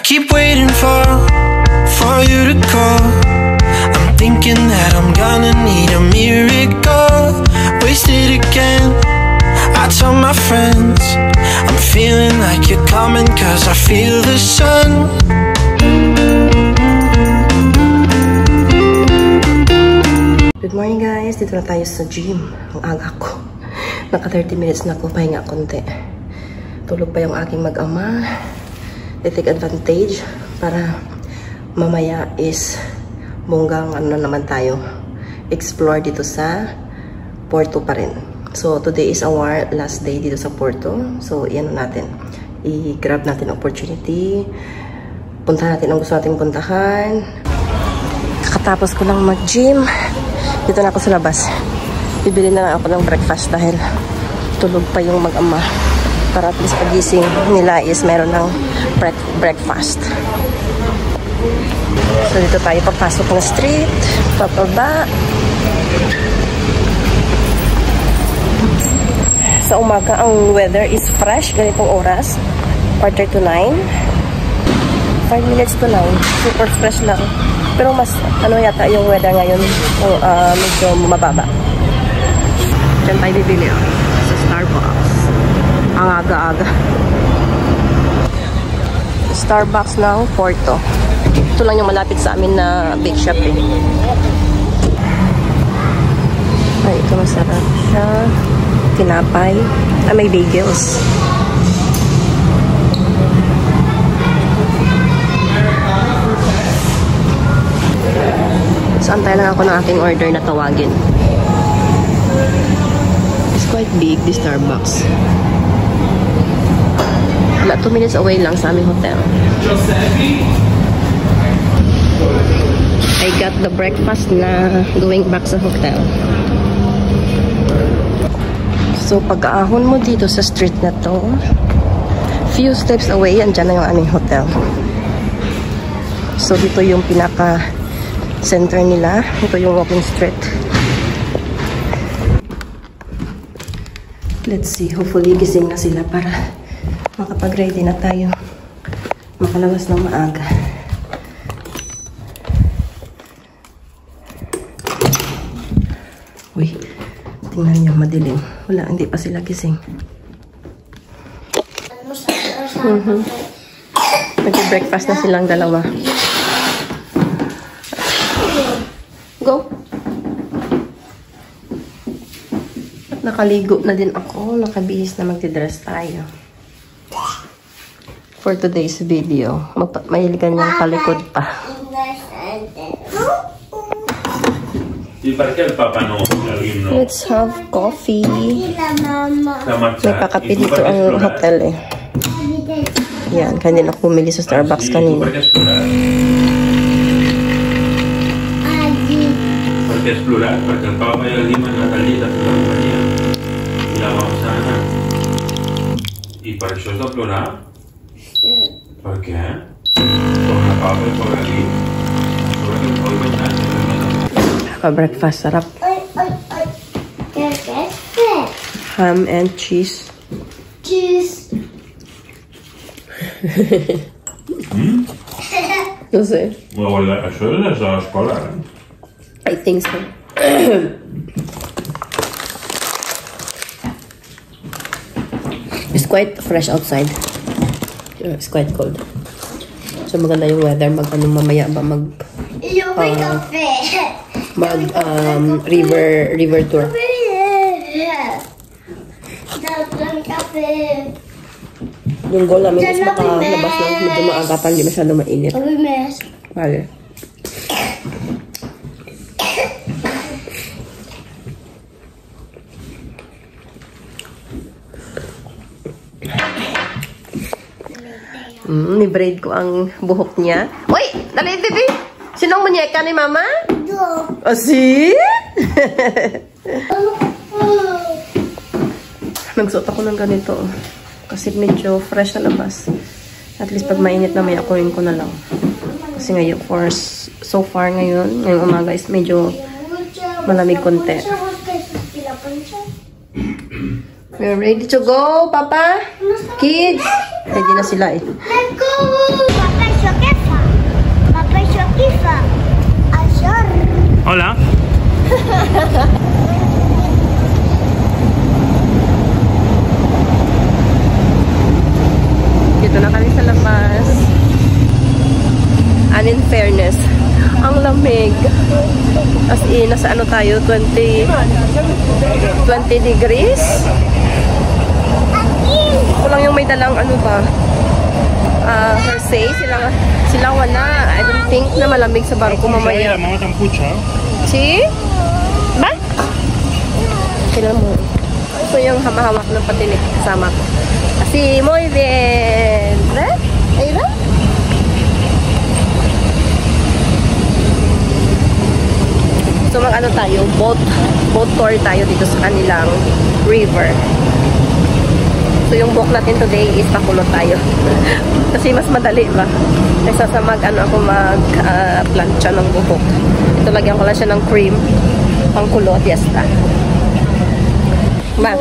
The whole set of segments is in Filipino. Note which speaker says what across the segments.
Speaker 1: keep waiting for you to call. I'm thinking that I'm gonna need a miracle. Wasted again. I tell my friends I'm feeling like you're coming, cause I feel the sun.
Speaker 2: Good morning guys, dito na tayo sa gym. Ang aga ko. Naka 30 minutes na ako, pahinga konti. Tulog pa yung aking mag-ama. I-take advantage para mamaya is bonggang ano naman tayo, explore dito sa Porto pa rin. So today is our last day dito sa Porto. So iyan natin, i-grab natin opportunity, puntahan natin ang gusto nating puntahan. Kakatapos ko lang mag-gym, dito na ako sa labas. Bibili na lang ako ng breakfast dahil tulog pa yung mag-ama, para at least pagising nila is meron ng breakfast. So dito tayo papasok ng street, papaba. Sa umaga ang weather is fresh, ganitong oras, 8:45 to 9. 5 minutes to 9, super fresh lang. Pero mas ano yata yung weather ngayon, medyo mababa. Diyan tayo bibili sa Starbucks. Ang aga-aga. Starbucks ng Porto. Ito lang yung malapit sa amin na big shop eh. Ay, ito masarap siya. Tinapay. Ah, may bagels. So, antay lang ako ng aking order na tawagin. It's quite big, this Starbucks. Wala, 2 minutes away lang sa aming hotel. I got the breakfast na going back sa hotel. So, pag-aahon mo dito sa street na to, few steps away, andyan na yung aming hotel. So, dito yung pinaka-center nila. Ito yung walking street. Let's see. Hopefully, gising na sila para makapag-ready na tayo. Makalabas ng maaga. Uy, tingnan niyo, madilim. Wala, hindi pa sila gising. Mag-breakfast na silang dalawa. Go! Nakaligo na din ako. Nakabihis na magti-dress tayo. For today's video, mahiligan niyang palikod pa. Let's have coffee. May pakape dito ang hotel eh. Yan, kanina ako bumili sa Starbucks kanina.
Speaker 3: Perché esplorare, perché il Papa era lì mangiata lì da tutta la compagnia. I la vam sana. I per això has de plorar? Sí. Per què? Com la Papa i pobre lì. Sobre que el Pau i
Speaker 2: Breakfast, sarap. Ham and cheese.
Speaker 4: Cheese.
Speaker 2: No sé.
Speaker 3: Això és a l'escola, eh?
Speaker 2: I think so. It's quite fresh outside. It's quite cold. So maganda yung weather. Mamaya ba river tour. Yung goal namin is makalabas lang medyo maagapan, hindi masyado mainit. Vale. Ni-braid ko ang buhok niya. Uy! Dali, baby! Sinong munyeka ni Mama? Oh, see? Nagsuot ako ng ganito. Kasi medyo fresh sa labas. At least pag mainit na may akuin ko na lang. Kasi ngayon, so far ngayon, ngayong umaga is medyo malamig konti. We're ready to go, Papa? Kids! Ready na sila eh.
Speaker 4: Let's go! Papa,
Speaker 2: fairness. Ang lamig. As in, nasa ano tayo? 20 degrees? Kulang yung may dalang ano ba? Hersey. Sila wala. I don't think na malamig sa barko mamaya. Si? Ba? Kailan mo? Ito yung hamahawak ng patinik kasama ko. Si muy bien. Ayun na? So mag-ano tayo? Boat tour tayo dito sa kanilang river. So yung book natin today is pakulot tayo. Kasi mas madali ba? Kaysa sa ako mag-plancha ng buhok. Ito lagyan ko lang siya ng cream. Pangkulot, yes ta. Ma.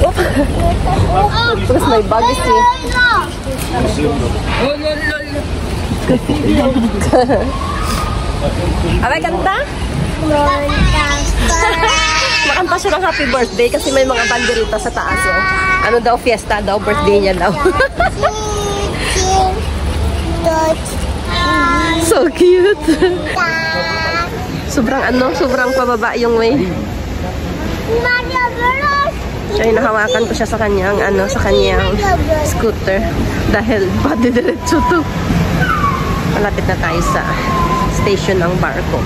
Speaker 2: Oh. Tapos may bagis eh. Abay, kanta? Makanta siya ng happy birthday kasi may mga banderita sa taas. Oh. Ano daw, fiesta daw, birthday niya daw. So cute. Sobrang pababa yung way. Ay, nahawakan ko siya sa kanyang scooter dahil pati diretso to. Malapit na tayo sa station ng barko.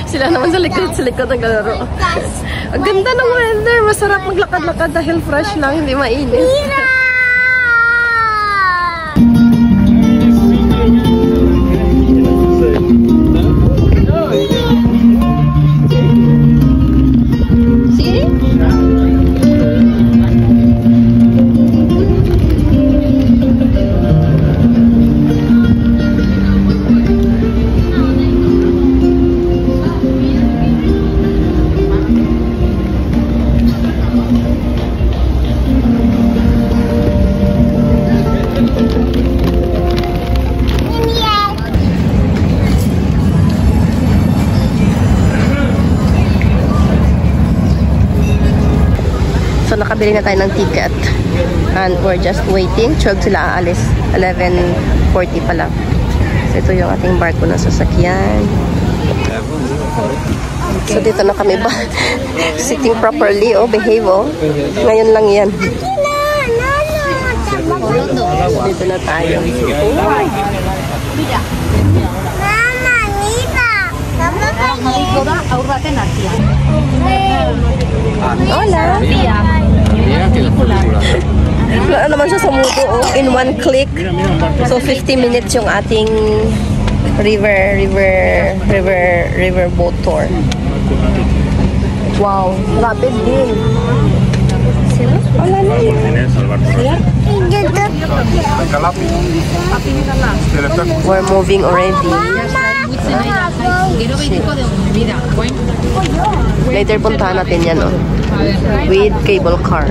Speaker 2: Sila naman sa likod naglalaro. Ang ganda ng weather, masarap maglakad-lakad dahil fresh lang, hindi mainit. Nakabili na tayo ng ticket and we're just waiting. 12 sila aalis, 11:40 pa lang. So ito yung ating barko na sasakyan. So dito na kami ba sitting properly, behave ngayon lang yan. Dito na tayo. Hola. Wala naman siya sa mudo in one click. So 50 minutes yung ating river boat tour. Wow, rapid din. Wala na yun. We're moving already. Later puntahan natin yan with cable car.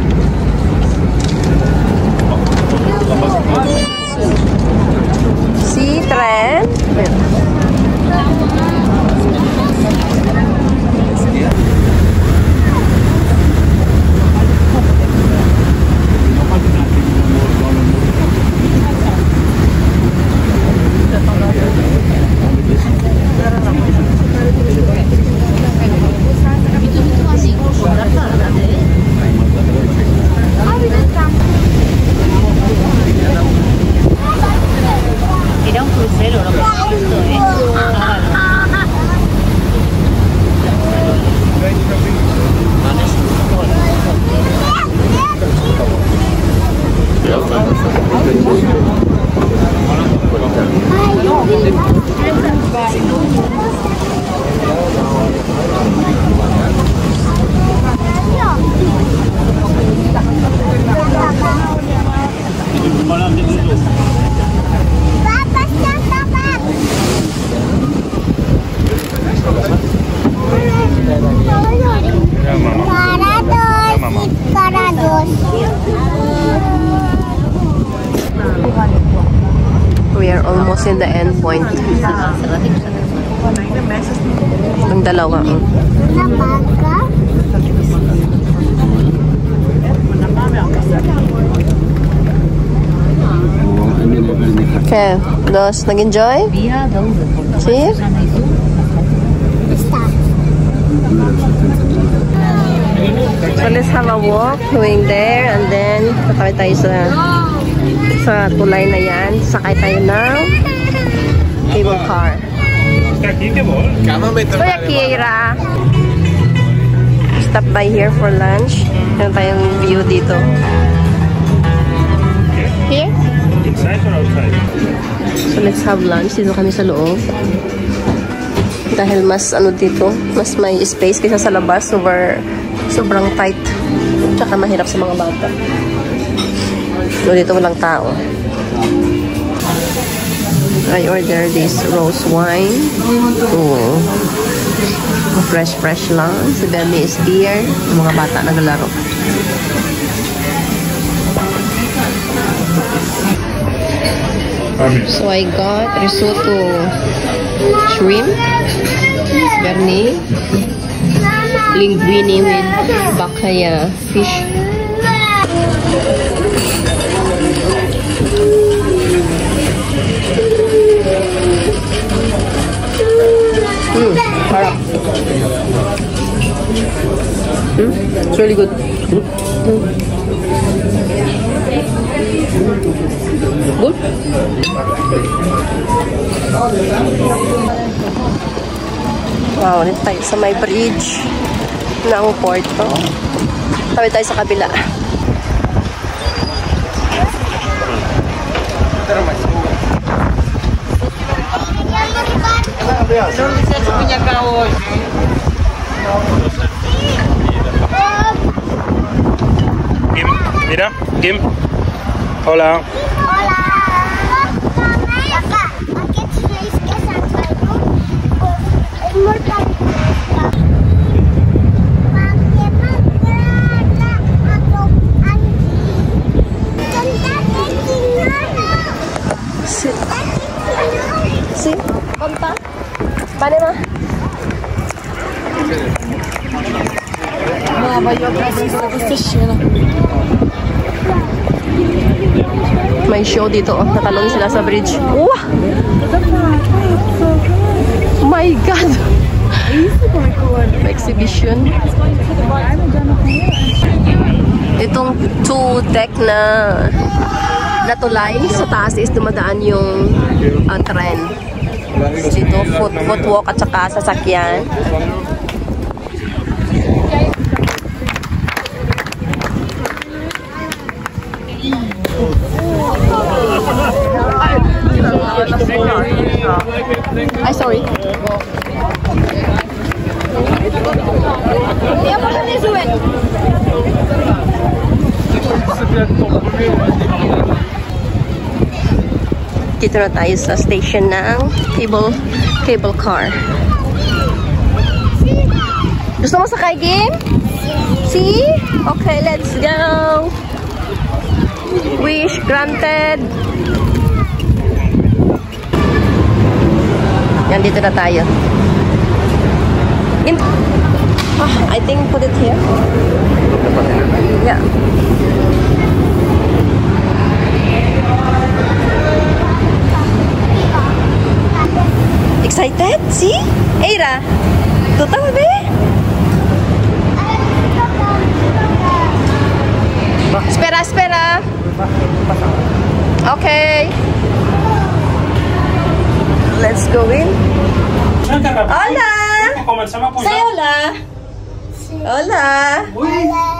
Speaker 2: Si tren. We are almost in the end point. Ang dalawa. Okay, Dos, nag-enjoy? See? So let's have a walk going there and then tatawid tayo sa tulay na yan. Sakay tayo ng cable car. Kuya Kiera, stop by here for lunch. Meron tayong view dito. Here?
Speaker 3: Inside or outside?
Speaker 2: So let's have lunch. Dito kami sa loob. Dahil mas dito, mas may space kaysa sa labas. Sobrang tight. Tsaka mahirap sa mga bata. So dito walang tao. I order this rose wine. Oh. Fresh lang. Si Bemi is beer. Yung mga bata naglalaro. So I got risotto shrimp, Bernie, linguine with bakaya fish. Harap. It's really good. Good? Wow, dito tayo sa may bridge ng Porto. Tabi tayo sa kabila.
Speaker 3: Kim, mira, Kim. Hola.
Speaker 2: Si, konta. Bane ma. May show dito, oh. Natalon sila sa bridge. Wow! My God! Exhibition. Itong two-deck na tulay, sa taas is dumadaan yung tren. Dito, footwalk at saka sasakyan. Ay, sorry. Dito na tayo sa station ng cable car. Gusto mo sakay, Game? See? Okay, let's go. Wish granted. Yan, dito na tayo. I think put it here. Yeah. Excited? See? Eira, tutang ba? Espera, espera. Okay. Let's go in. Hola. Say hola. Hola.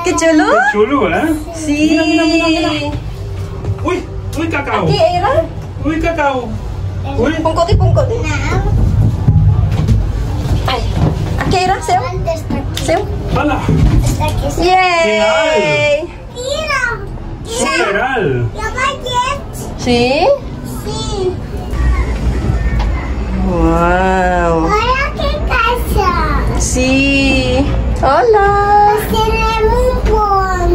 Speaker 2: Qué chulo.
Speaker 3: Qué chulo, ¿eh?
Speaker 2: Sí.
Speaker 3: Uy, uy, cacao.
Speaker 2: Aquí, Eira.
Speaker 3: Uy, cacao. Uy.
Speaker 2: Pungkot, pungkot. Ay. Aquí, Eira. Seu. Seu.
Speaker 3: Hola.
Speaker 2: Yay.
Speaker 3: Superal.
Speaker 2: Sí.
Speaker 4: Sí.
Speaker 2: Wow.
Speaker 4: Hola, ¿qué casa?
Speaker 2: Sí. Hola.
Speaker 4: Tenemos un pon.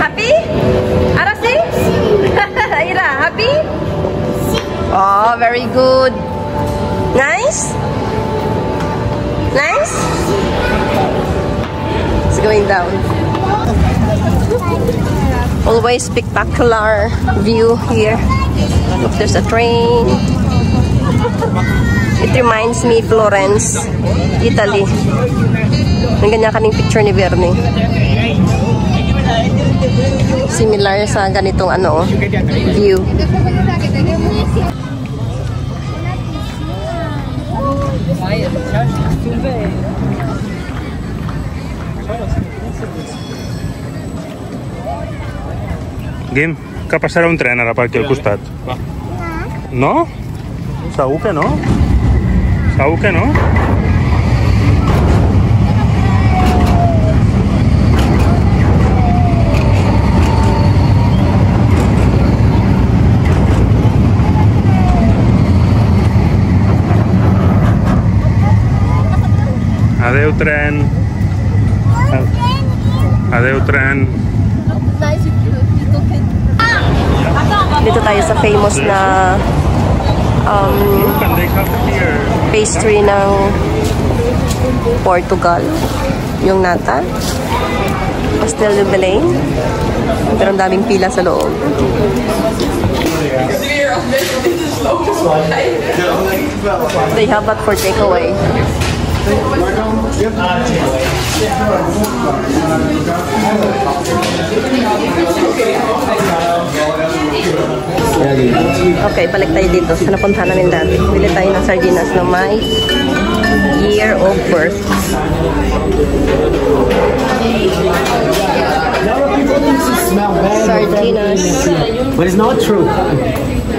Speaker 2: Happy? Ahora sí? Ira, happy? Oh, very good. Nice? Nice? going down. Always spectacular view here. Look, there's a train. It reminds me Florence, Italy. Ang ganyan kaning picture ni Bernie. Similar sa ganitong ano, view.
Speaker 3: Guim, que passarà un tren ara per aquí al costat? No? Segur que no? Segur que no? Adeu, tren. Adeu, tren.
Speaker 2: Dito tayo sa famous na pastry ng Portugal. Yung nata. Pastel de Belém. Pero ang daming pila sa loob. They have that for takeaway. Okay, balik tayo dito sa napunta namin dati. Bili tayo ng sardinas na may year of birth. Sardinas.
Speaker 5: But it's not true.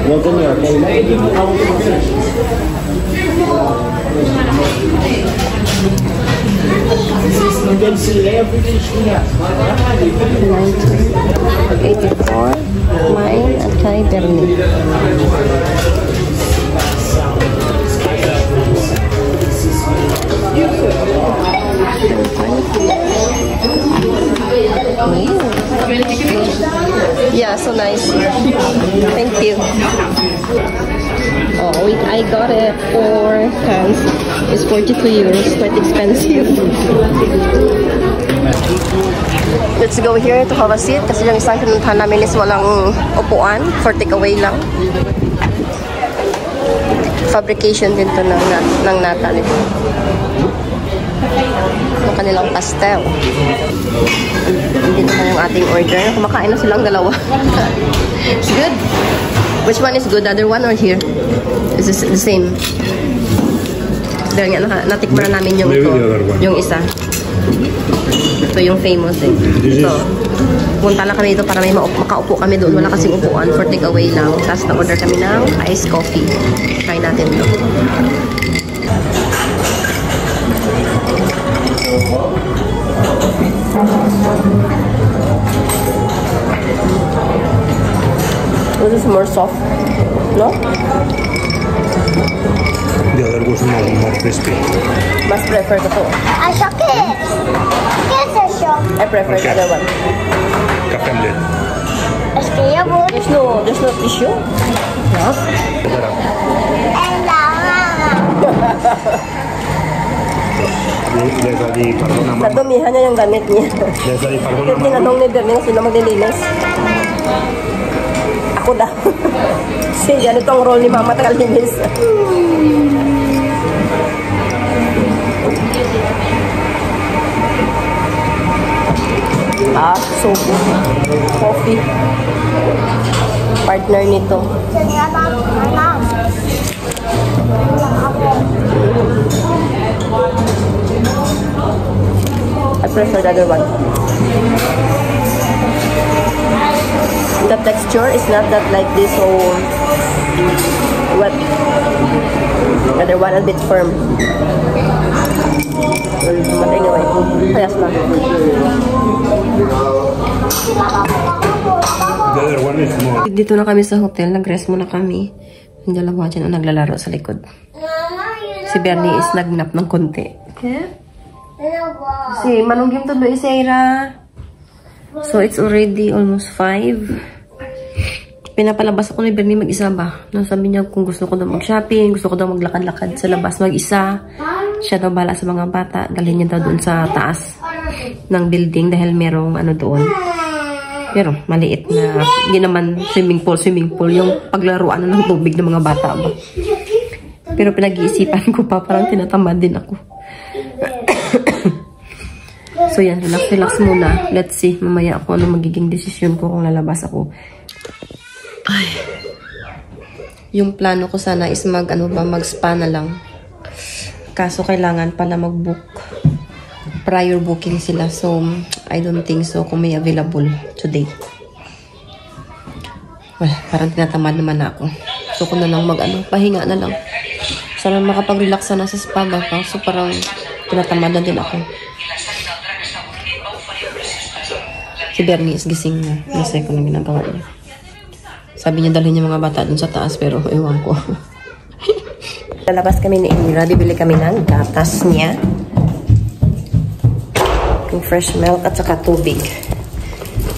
Speaker 5: Welcome here, okay? You can see everything she has.
Speaker 2: 1984. Mine at kay Bernie. Yeah, so nice. Thank you. Oh, I got it 4 cans. It's 42 euros. Quite expensive. Let's go here to have a seat kasi yung isang pinuntahan namin is walang upuan for takeaway lang. Fabrication din to ng nata nito. Yung kanilang pastel. Dito na yung ating order. Kumakain na silang dalawa. It's good. Which one is good? The other one or here? Is this the same? Dahil nga natikman na namin yung ito. Yung isa. Ito yung famous eh. So, punta lang kami dito para may makaupo kami doon. Wala kasing upuan for takeaway lang. Tapos na-order kami ng iced coffee. Try natin ito. This is more soft, no?
Speaker 3: The other was more crispy.
Speaker 2: Mas prefer ko to.
Speaker 4: I shock it. Yes, I shock.
Speaker 2: I prefer the other one.
Speaker 3: Café omelette.
Speaker 4: There's
Speaker 2: There's no tissue. Yes.
Speaker 4: And
Speaker 3: Desa di pardon naman.
Speaker 2: Nadumihan niya yung gamit niya.
Speaker 3: Desa di pardon
Speaker 2: Yung tinanong ni Bernie sino maglilinis. Ako daw. Kasi ganito ang role ni Mama tagalinis. So good. Coffee. Partner nito. I prefer the other one. The texture is not that like this, so wet. The other one a bit firm. But anyway, ayos lang.
Speaker 3: The other one is more.
Speaker 2: Dito na kami sa hotel, nag-rest muna kami. Yung dalawa dyan ang naglalaro sa likod. Si Bernie is nagnap ng konti. Okay? Si manunggim to doon, Isaira. So, it's already almost 5. Pinapalabas ako ni Bernie mag-isa ba? Sabi niya kung gusto ko daw mag-shopping, gusto ko daw maglakad-lakad sa labas mag-isa. Siya daw bala sa mga bata. Dalhin niya daw doon sa taas. ng building dahil merong ano doon. Pero maliit na, hindi naman swimming pool. Yung paglaruan ng tubig ng mga bata ba. Pero pinag-iisipan ko pa, parang tinatamad din ako. So yan, relax muna. Let's see, mamaya ako ano magiging desisyon ko kung lalabas ako. Ay. Yung plano ko sana is mag-spa na lang. Kaso kailangan pala mag-book. Prior booking sila. So, I don't think so kung may available today. Well, parang tinatamad naman ako. So, ko na lang pahinga na lang. Sana makapag-relax na sa spa ba. So, parang tinatamad na din ako. Si Bernie is gising na. Nasa ko na ginagawa niya. Sabi niya dalhin niya mga bata dun sa taas, pero ewan ko. Lalabas kami ni Ira. Bibili kami ng gatas niya. Yung fresh milk at saka tubig.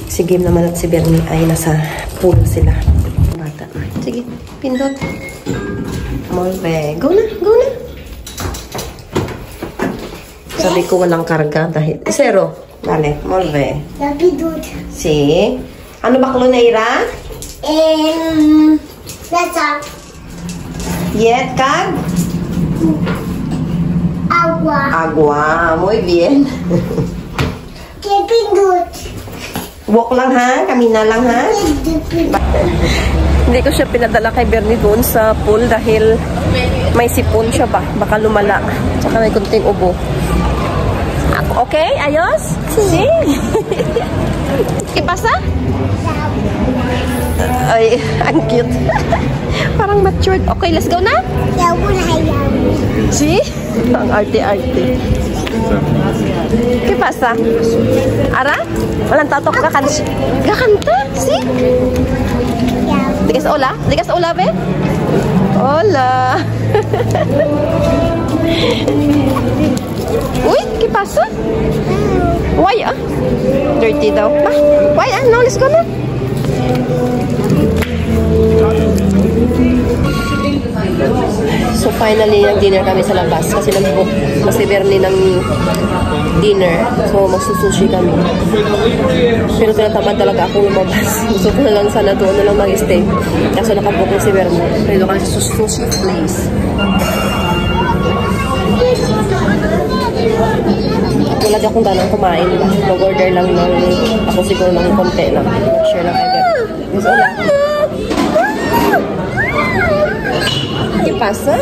Speaker 2: Si Game naman at si Bernie ay nasa pool sila. Bata. Sige, pindot. Molve. Go na, go na. Sabi ko walang karga dahil... Zero. Dale, molve.
Speaker 4: Lagi dud.
Speaker 2: Si. Ano baklo na Ira?
Speaker 4: Nasa
Speaker 2: Yet, kag?
Speaker 4: agua.
Speaker 2: Agua. Muy bien.
Speaker 4: Kepindut.
Speaker 2: Walk lang ha? Kamina lang ha? Hindi ko siya pinadala kay Bernie doon sa pool dahil may sipon siya ba? Baka lumala. Tsaka may kunting ubo. Okay? Ayos? Si? ¿Qué pasa? Ay, ang cute. Parang matured. Okay, let's go na?
Speaker 4: Yaw na hayaw.
Speaker 2: Si? Ang arte-arte. ¿Qué pasa? Ara? Walang tatok kakanta? Si?
Speaker 4: Yaw.
Speaker 2: Digas hola? Digas hola, be? Hola. Uy, ¿qué pasa? Why, ah? Dirty daw. Why, ah? No, let's go na. So finally, nag-dinner kami sa labas kasi nag-book si Bernie ng dinner. So magsusushi kami. Pero tinatamad talaga akong lumabas. Gusto ko na lang sana doon na lang mag-stay. Kaso nakabook na si Bernie. Pero kami sa sushi place. Wala di akong ganang kumain. Mag-order lang ng ako siguro ng konti lang. Share lang kay Bernie. Gusto lang. ¿Qué pasa?